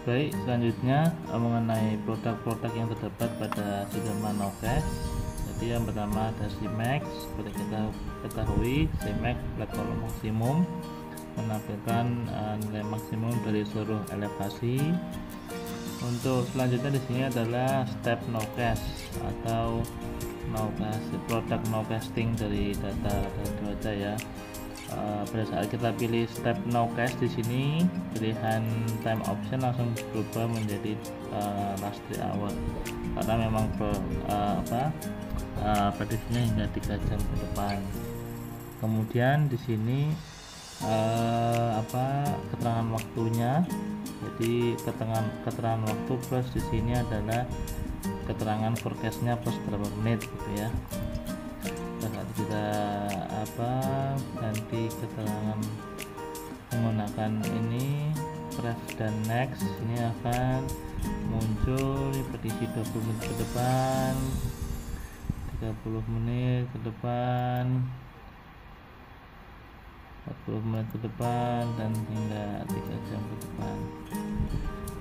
Baik, selanjutnya mengenai produk-produk yang terdapat pada Sudirman Nowcash. Jadi yang pertama ada CMAX. Seperti kita ketahui, CMAX flat column maksimum menampilkan nilai maksimum dari seluruh elevasi. Untuk selanjutnya di sini adalah step Nowcash atau Nowcash, produk Nowcasting dari data cuaca ya. Pada saat kita pilih step Nowcash di sini, pilihan time option langsung berubah menjadi last 3 hour karena memang prediksinya hingga 3 jam ke depan. Kemudian di sini keterangan waktunya. Jadi keterangan waktu plus di sini adalah keterangan forecastnya plus berapa menit gitu ya. Saat kita ganti keterangan menggunakan ini press dan next, ini akan muncul prediksi 20 menit ke depan, 30 menit ke depan, 40 menit ke depan, dan hingga 3 jam ke depan.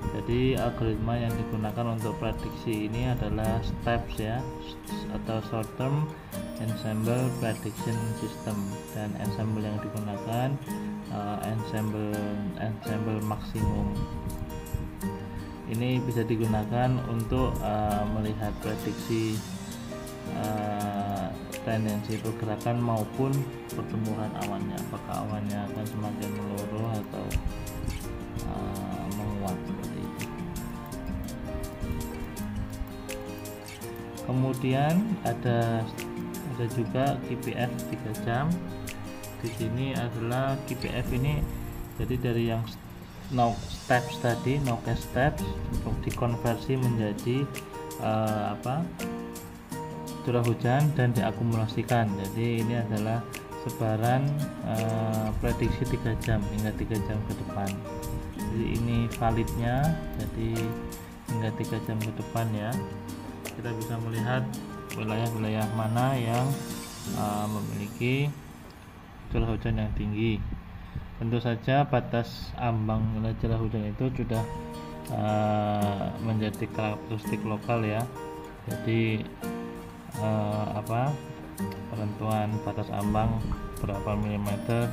Jadi algoritma yang digunakan untuk prediksi ini adalah steps ya, atau short term ensemble prediction system, dan ensemble yang digunakan ensemble maksimum. Ini bisa digunakan untuk melihat prediksi tendensi pergerakan maupun pertumbuhan awannya, apakah awannya akan semakin meluruh atau menguat seperti itu. Kemudian ada juga KPF 3 jam. Di sini adalah KPF ini jadi dari yang steps tadi, Nowcash steps, untuk dikonversi menjadi curah hujan dan diakumulasikan. Jadi ini adalah sebaran prediksi 3 jam hingga 3 jam ke depan. Jadi ini validnya, jadi hingga 3 jam ke depan ya. Kita bisa melihat wilayah-wilayah mana yang memiliki curah hujan yang tinggi. Tentu saja batas ambang nilai curah hujan itu sudah menjadi karakteristik lokal ya. Jadi penentuan batas ambang berapa milimeter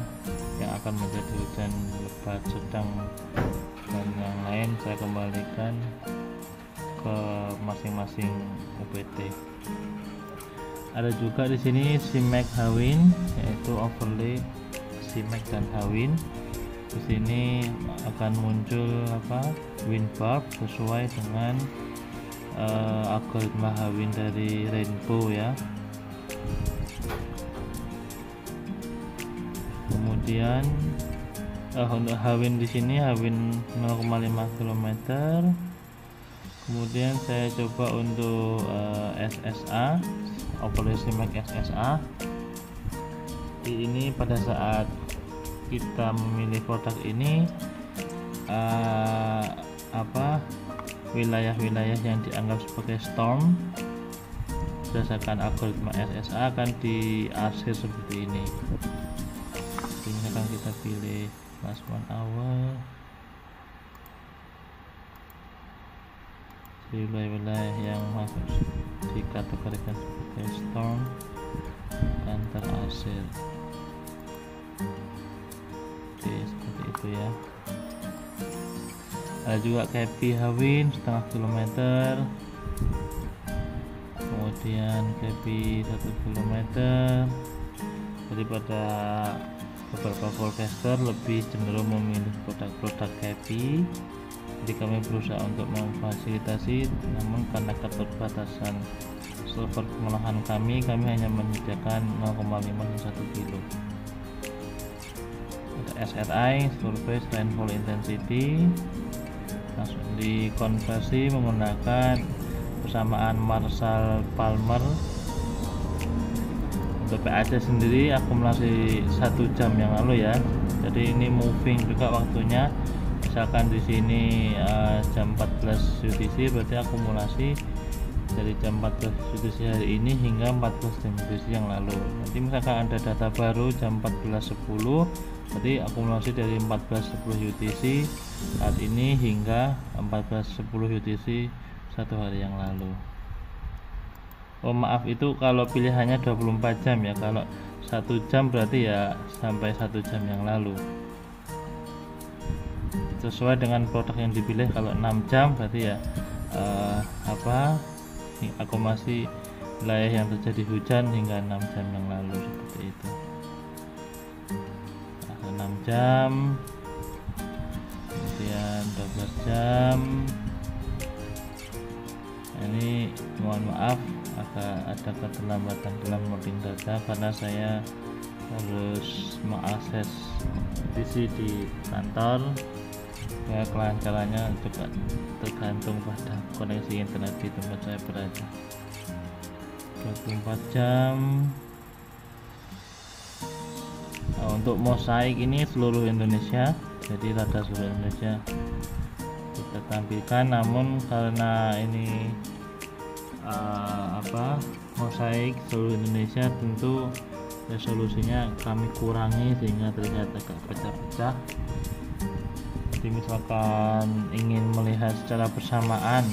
yang akan menjadi hujan lebat, sedang, dan yang lain saya kembalikan ke masing-masing UPT. Ada juga di sini CMAX Hawin, yaitu overlay CMAX dan Hawin. Di sini akan muncul wind bulb sesuai dengan algoritma Hawin dari Rainbow ya. Kemudian untuk Hawin di sini Hawin 0,5 km. Kemudian saya coba untuk SSA, overlay CMAX SSA. Ini pada saat kita memilih produk ini wilayah-wilayah yang dianggap sebagai storm berdasarkan algoritma SSA akan diarsir seperti ini. Ini akan kita pilih last 1 hour. Di wilayah yang masuk dikategorikan sebagai storm akan terarsir. Oke, seperti itu ya. Ada juga KP Hawin setengah kilometer, kemudian KP 1 kilometer. Daripada beberapa forecaster lebih cenderung memilih produk-produk KP, jadi kami berusaha untuk memfasilitasi, namun karena keterbatasan server pengolahan kami hanya menyediakan 0,5 dan 1 kilo. Ada SRI, Surface Rainfall Intensity, langsung dikonversi menggunakan persamaan Marshall-Palmer. Untuk PAC sendiri akumulasi 1 jam yang lalu ya. Jadi ini moving juga waktunya. Misalkan di sini jam 14 UTC, berarti akumulasi dari jam 14 UTC hari ini hingga 14 jam UTC yang lalu. Nanti misalkan ada data baru jam 14.10, berarti akumulasi dari 14.10 UTC saat ini hingga 14.10 UTC satu hari yang lalu. Oh maaf, itu kalau pilihannya 24 jam ya. Kalau 1 jam berarti ya sampai 1 jam yang lalu, sesuai dengan produk yang dipilih. Kalau 6 jam berarti ya akumulasi wilayah yang terjadi hujan hingga 6 jam yang lalu, seperti itu. 6 jam, kemudian 12 jam. Ini mohon maaf agak ada keterlambatan dalam loading data karena saya harus mengakses PC di kantor. Ya, kelancarannya juga tergantung pada koneksi internet di tempat saya berada. 24 jam. Nah, untuk mosaik ini seluruh Indonesia, jadi rada seluruh Indonesia kita tampilkan, namun karena ini mosaik seluruh Indonesia, tentu resolusinya kami kurangi sehingga terlihat agak pecah-pecah. Jadi misalkan ingin melihat secara bersamaan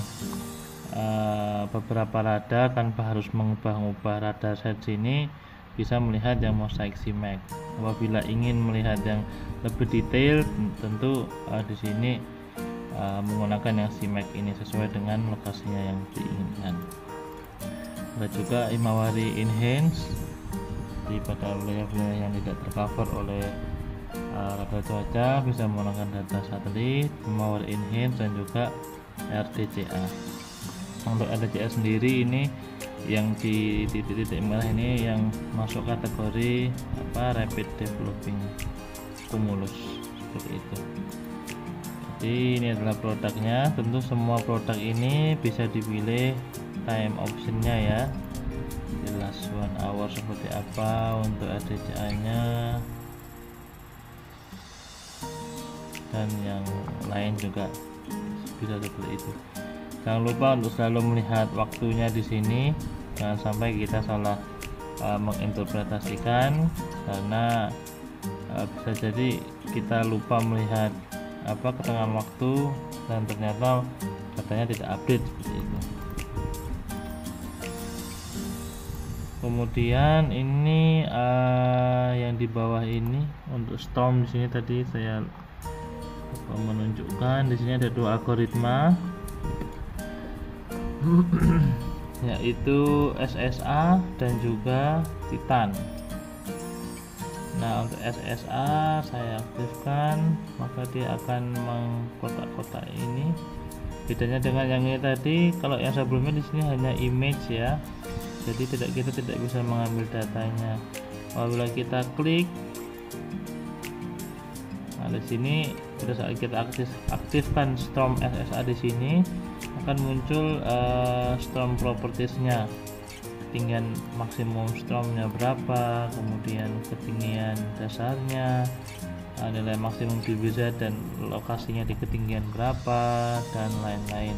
beberapa radar tanpa harus mengubah-ubah radar set sini, bisa melihat yang mosaik CMAX. Apabila ingin melihat yang lebih detail, tentu di sini menggunakan yang CMAX ini sesuai dengan lokasinya yang diinginkan. Ada juga Himawari Enhance di pada wilayah-wilayah yang tidak tercover oleh radar cuaca, bisa menggunakan data satelit, Himawari Enhance, dan juga RDCA. Untuk RDCA sendiri ini yang di titik-titik merah ini yang masuk kategori rapid developing cumulus, seperti itu. Jadi ini adalah produknya. Tentu semua produk ini bisa dipilih time optionnya ya, the last 1 hour seperti apa untuk RDCA nya dan yang lain juga bisa seperti itu. Jangan lupa untuk selalu melihat waktunya di sini, jangan sampai kita salah menginterpretasikan, karena bisa jadi kita lupa melihat ketengahan waktu dan ternyata katanya tidak update, seperti itu. Kemudian ini yang di bawah ini untuk storm, di sini tadi saya menunjukkan di sini ada 2 algoritma yaitu SSA dan juga Titan. Nah, untuk SSA saya aktifkan, maka dia akan mengkotak-kotak ini. Bedanya dengan yang ini tadi, kalau yang sebelumnya di sini hanya image ya, jadi kita tidak bisa mengambil datanya. Apabila kita klik, nah di sini pada saat kita aktifkan storm SSA di sini akan muncul storm propertiesnya, ketinggian maksimum stormnya berapa, kemudian ketinggian dasarnya, nilai maksimum DBZ dan lokasinya di ketinggian berapa, dan lain-lain.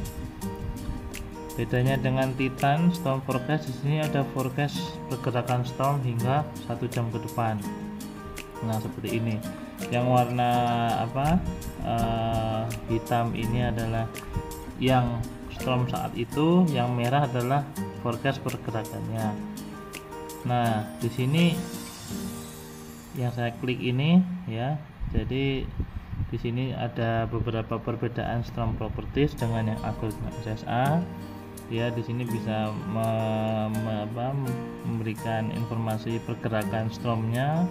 Bedanya dengan Titan storm forecast, di sini ada forecast pergerakan storm hingga 1 jam ke depan. Nah, seperti ini. Yang warna hitam ini adalah yang storm saat itu, yang merah adalah forecast pergerakannya. Nah, di sini yang saya klik ini ya, jadi di sini ada beberapa perbedaan storm properties dengan yang algoritma SSA. Dia di sini bisa memberikan informasi pergerakan stormnya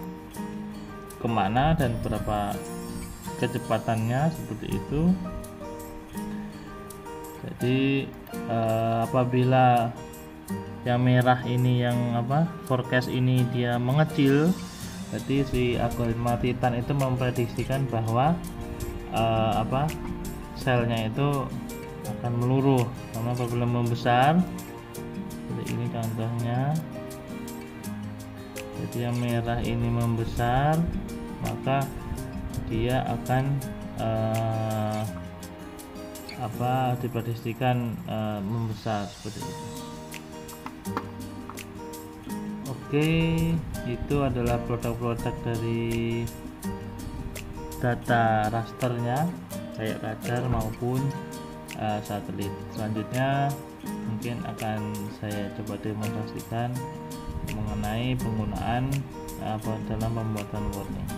kemana dan berapa kecepatannya, seperti itu. Jadi apabila yang merah ini yang forecast ini dia mengecil, berarti si algoritma Titan itu memprediksikan bahwa selnya itu akan meluruh. Karena apabila membesar, seperti ini contohnya, jadi yang merah ini membesar, maka dia akan diprediksikan membesar, seperti itu. Oke, itu adalah produk-produk dari data rasternya, kayak radar maupun satelit. Selanjutnya mungkin akan saya coba demonstrasikan mengenai penggunaan dalam pembuatan warning.